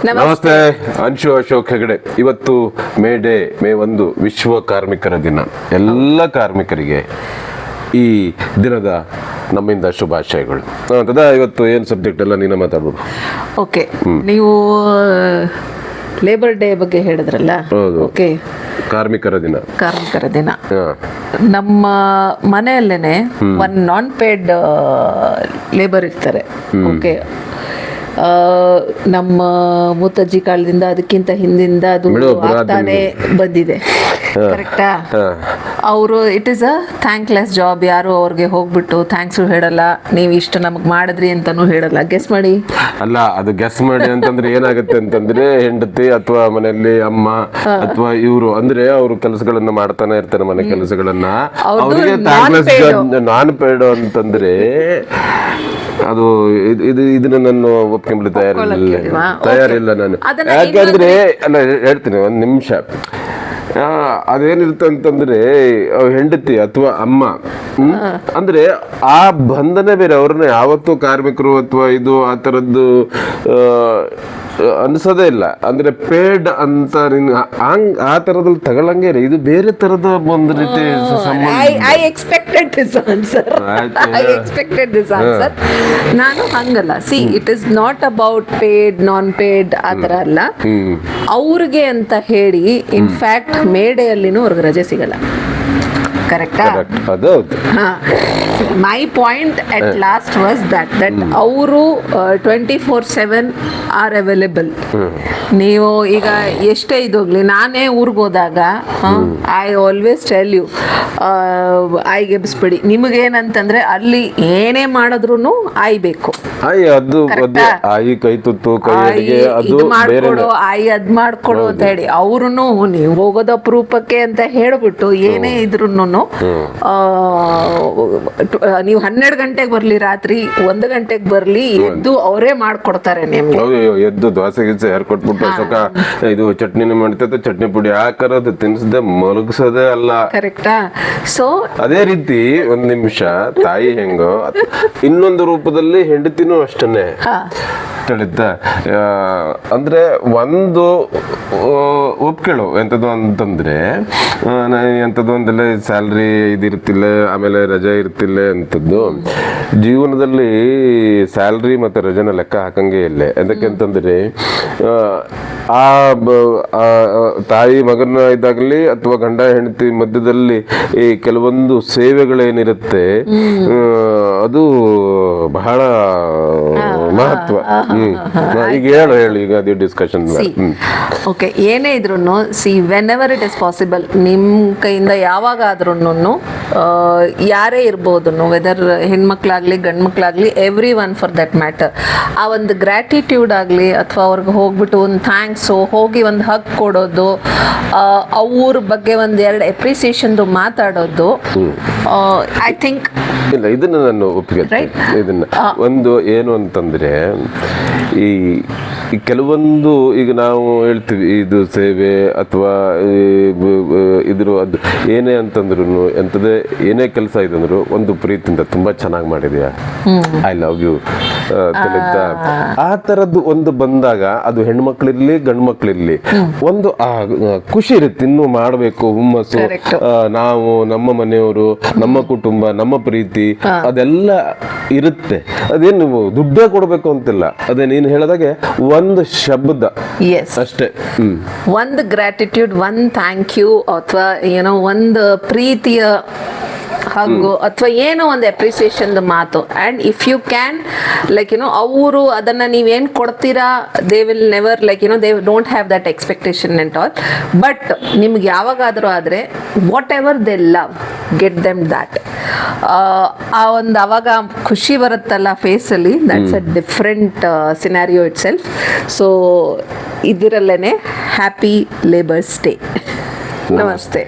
ನಮಸ್ತೆ. ಅಂಶು ಅಶೋಕ್ ಹೆಗಡೆ. ಇವತ್ತು ಮೇ 1 ವಿಶ್ವ ಕಾರ್ಮಿಕರ ದಿನ. ಎಲ್ಲ ಕಾರ್ಮಿಕರಿಗೆ ಈ ದಿನದ ನಮ್ಮಿಂದ ಶುಭಾಶಯಗಳು. ಇವತ್ತು ಏನು ಸಬ್ಜೆಕ್ಟ್ ಎಲ್ಲ ನೀನು ಮಾತಾಡ್ಬೋದು. ಓಕೆ, ನೀವು ಲೇಬರ್ ಡೇ ಬಗ್ಗೆ ಹೇಳಿದ್ರಲ್ಲ. ಓಕೆ, ಕಾರ್ಮಿಕರ ದಿನ ನಮ್ಮ ಮನೆಯಲ್ಲೇನೆ ಒಂದು ನಾನ್ ಪೇಯ್ಡ್ ಲೇಬರ್ ಇರ್ತಾರೆ. ಓಕೆ, ನಮ್ಮ ಮುತ್ತಜ್ಜಿ ಕಾಲದಿಂದ ಅದಕ್ಕಿಂತ ಹಿಂದಿಂದ ಅದು ಆಗ್ತಾನೆ ಬಂದಿದೆ. ಕರೆಕ್ಟಾ? ಅವರು it is a thankless job. ಯಾರು ಅವ್ರಿಗೆ ಹೋಗ್ಬಿಟ್ಟು ಥ್ಯಾಂಕ್ಸು ಹೇಳಲ್ಲ, ನೀವು ಇಷ್ಟು ನಮಗೆ ಮಾಡಿದ್ರಿ ಅಂತಾನು ಹೇಳಲ್ಲ. ಗೆಸ್ ಮಾಡಿ. ಅಲ್ಲ, ಅದು ಗೆಸ್ ಮಾಡಿ ಅಂತಂದ್ರೆ ಏನಾಗುತ್ತೆ ಅಂತಂದ್ರೆ, ಹೆಂಡತಿ ಅಥವಾ ಮನೆಯಲ್ಲಿ ಅಮ್ಮ ಅಥವಾ ಇವರು ಅಂದ್ರೆ ಅವರು ಕೆಲಸಗಳನ್ನ ಮಾಡ್ತಾನೆ ಇರ್ತಾರೆ, ಮನೆ ಕೆಲಸಗಳನ್ನ. ಅವ್ರಿಗೆ ಥ್ಯಾಂಕ್ಲೆಸ್ ನಾನ್ ಪೇಯ್ಡ್ ಅಂತಂದ್ರೆ ಅದು ಇದನ್ನ ನಾನು ಒಪ್ಕೊಂಡ್ಬಿಟ್ಟು ತಯಾರಿಲ್ಲ ನಾನು. ಯಾಕಂದ್ರೆ ಅಲ್ಲ, ಹೇಳ್ತೀನಿ ಒಂದು ನಿಮಿಷ. ಅದೇನಿರುತ್ತೆ ಅಂತಂದ್ರೆ ಹೆಂಡತಿ ಅಥವಾ ಅಮ್ಮ ಅಂದ್ರೆ ಆ ಬಂಧನ ಬೇರೆ. ಅವ್ರನ್ನ ಯಾವತ್ತೂ ಕಾರ್ಮಿಕರು ಅಥವಾ ಇದು ಆ ಥರದ್ದು ಅನ್ಸೋದೇ ಇಲ್ಲ. ಅಂದ್ರೆ ಪೇಡ್ ಅಂತ ಆ ತರದಲ್ಲಿ ತಗೊಳಂಗೆ. ಇದು ಬೇರೆ ತರದ ಒಂದು ರೀತಿ ನಾನು ಹಂಗಲ್ಲ. C, it is not about paid non paid ಆ ತರ ಅಲ್ಲ. ಅವ್ರಿಗೆ ಅಂತ ಹೇಳಿ ಇನ್ಫ್ಯಾಕ್ಟ್ ಮೇಡೆಯಲ್ಲಿನೂ ಅವ್ರಿಗೆ ರಜೆ ಸಿಗಲ್ಲ. ಕರೆಕ್ಟಾ? My point at last was that ಅವರು 24/7 ಆರ್ ಅವೈಲೇಬಲ್. ನೀವು ಈಗ ಎಷ್ಟೇ ಇದಾಗ್ಲಿ, ನಾನೇ ಊರಿಗೆ ಹೋದಾಗ ಐ ಆಲ್ವೇಸ್ ಟೆಲ್ ಯು, ಆಯ್ಗೆ ಎಬ್ಸ್ಬಿಡಿ. ನಿಮಗೇನಂತಂದ್ರೆ ಅಲ್ಲಿ ಏನೇ ಮಾಡಿದ್ರು ಆಯ್ಬೇಕು. ಆಯಿ ಕೈ ತುತ್ತು ಮಾಡ್ಕೊಡು, ಆಯಿ ಅದ್ ಮಾಡ್ಕೊಡು ಅಂತ ಹೇಳಿ ಅವ್ರುನು ನೀವು ಹೋಗೋದು ಅಪರೂಪಕ್ಕೆ ಅಂತ ಹೇಳ್ಬಿಟ್ಟು ಏನೇ ಇದ್ರುನು ನೀವು 12 ಗಂಟೆಗೆ ಬರ್ಲಿ, ರಾತ್ರಿ 1 ಗಂಟೆಗೆ ಬರ್ಲಿ, ಎದ್ದು ಅವರೇ ಮಾಡ್ಕೊಡ್ತಾರೆ. ನಿಮ್ಗೆ ಎದ್ದು ದೋಸೆ ಗಿಸೆ ಕೊಟ್ಬಿಟ್ಟು ಇದು ಚಟ್ನಿನ ಮಾಡ್ತೈತೆ, ಚಟ್ನಿ ಪುಡಿ ಹಾಕರೋದು ತಿನ್ಸದೆ ಮಲಗಿಸೋದೇ ಅಲ್ಲ. ಕರೆಕ್ಟಾ? ಸೊ ಅದೇ ರೀತಿ ಒಂದ್ ನಿಮಿಷ ತಾಯಿ ಹೆಂಗೋ ಇನ್ನೊಂದು ರೂಪದಲ್ಲಿ ಹೆಂಡತಿನೂ ಅಷ್ಟನ್ನೇ. ತಿಳಿತ ಅಂದ್ರೆ ಒಂದು ಒಪ್ಕೊಳ್ಳು ಎಂಥದ್ದು ಅಂತಂದ್ರೆ, ಎಂಥದ್ದು ಒಂದೆಲ್ಲ ಸ್ಯಾಲ್ರಿ ಇದಿರ್ತಿಲ್ಲ, ಆಮೇಲೆ ರಜೆ ಇರ್ತಿಲ್ಲ ಅಂತದ್ದು. ಜೀವನದಲ್ಲಿ ಸ್ಯಾಲ್ರಿ ಮತ್ತೆ ರಜೆನ ಲೆಕ್ಕ ಹಾಕಂಗೆ ಇಲ್ಲ. ಎಂತಂದ್ರೆ ಆ ತಾಯಿ ಮಗನ ಇದಾಗಲಿ ಅಥವಾ ಗಂಡ ಹೆಂಡತಿ ಮಧ್ಯದಲ್ಲಿ ಈ ಕೆಲವೊಂದು ಸೇವೆಗಳೇನಿರುತ್ತೆ ಅದು ಬಹಳ ಮಹತ್ವ. ಈಗ ಹೇಳು ಈಗ ಅದು ಡಿಸ್ಕಷನ್. ಓಕೆ, ಏನೇ ಇದ್ರು see, whenever it is possible, ನಿಮ್ಮ ಕೈಯಿಂದ ಯಾವಾಗಾದ್ರೂ ಯಾರೇ ಇರ್ಬೋದು, ವೆದರ್ ಹೆಣ್ಮಕ್ಳಾಗ್ಲಿ ಗಂಡು ಮಕ್ಳಾಗ್ಲಿ, every one for that matter, ಆ ಒಂದು ಗ್ರ್ಯಾಟಿಟ್ಯೂಡ್ ಆಗಲಿ ಅಥವಾ ಅವ್ರಿಗೆ ಹೋಗ್ಬಿಟ್ಟು ಒಂದು ಥ್ಯಾಂಕ್ಸು, ಹೋಗಿ ಒಂದು ಹಗ್ ಕೊಡೋದು, ಅವ್ರ ಬಗ್ಗೆ ಒಂದೆರಡು ಎಪ್ರಿಸಿಯೇಷನ್ದು ಮಾತಾಡೋದು, ಐ ಥಿಂಕ್ ಇಲ್ಲ, ಇದನ್ನ ನಾನು ಒಪ್ಪಿಗೆ. ಇದನ್ನ ಒಂದು ಏನು ಅಂತಂದ್ರೆ, ಈ ಕೆಲವೊಂದು ಈಗ ನಾವು ಹೇಳ್ತೀವಿ ಇದು ಸೇವೆ ಅಥವಾ ಇದ್ರು ಅದು ಏನೇ ಅಂತಂದ್ರು, ಎಂಥದೇ ಏನೇ ಕೆಲಸ ಇದಂದ್ರು ಒಂದು ಪ್ರೀತಿಯಿಂದ ತುಂಬಾ ಚೆನ್ನಾಗಿ ಮಾಡಿದ್ಯಾ, ಐ ಲವ್ ಯು, ಆ ತರದ್ದು ಒಂದು ಬಂದಾಗ ಅದು ಹೆಣ್ಮಕ್ಳಿರ್ಲಿ ಗಂಡು ಮಕ್ಳಿರ್ಲಿ ಒಂದು ಖುಷಿ ಇರುತ್ತೆ. ಇನ್ನು ಮಾಡಬೇಕು, ಹುಮ್ಮಸ್ಸು, ನಾವು ನಮ್ಮ ಮನೆಯವರು, ನಮ್ಮ ಕುಟುಂಬ, ನಮ್ಮ ಪ್ರೀತಿ ಅದೆಲ್ಲ ಇರುತ್ತೆ. ಅದೇನು ದುಡ್ಡೇ ಕೊಡ್ಬೇಕು ಅಂತಿಲ್ಲ. ಅದೇ ನೀನು ಹೇಳಿದಾಗೆ ಒಂದು ಶಬ್ದ ಅಷ್ಟೇ, ಒಂದು ಗ್ರಾಟಿಟ್ಯೂಡ್, ಒಂದು ಥ್ಯಾಂಕ್ ಯು ಅಥವಾ ಏನೋ ಒಂದು ಪ್ರೀತಿಯ ಹಗ್ಗು ಅಥವಾ ಏನೋ ಒಂದು ಅಪ್ರಿಸಿಯೇಷನ್ ಮಾತು. And if you can like ಅವರು ಅದನ್ನು ನೀವೇನು ಕೊಡ್ತೀರಾ, they will never like they don't have that expectation and all. But ನಿಮ್ಗೆ ಯಾವಾಗಾದರೂ ಆದರೆ whatever they love, get them that. ಆ ಒಂದು ಅವಾಗ ಖುಷಿ ಬರುತ್ತಲ್ಲ ಫೇಸಲ್ಲಿ, that's a different scenario itself. So ಇದರಲ್ಲೇ ಹ್ಯಾಪಿ ಲೇಬರ್ಸ್ ಡೇ. ನಮಸ್ತೆ.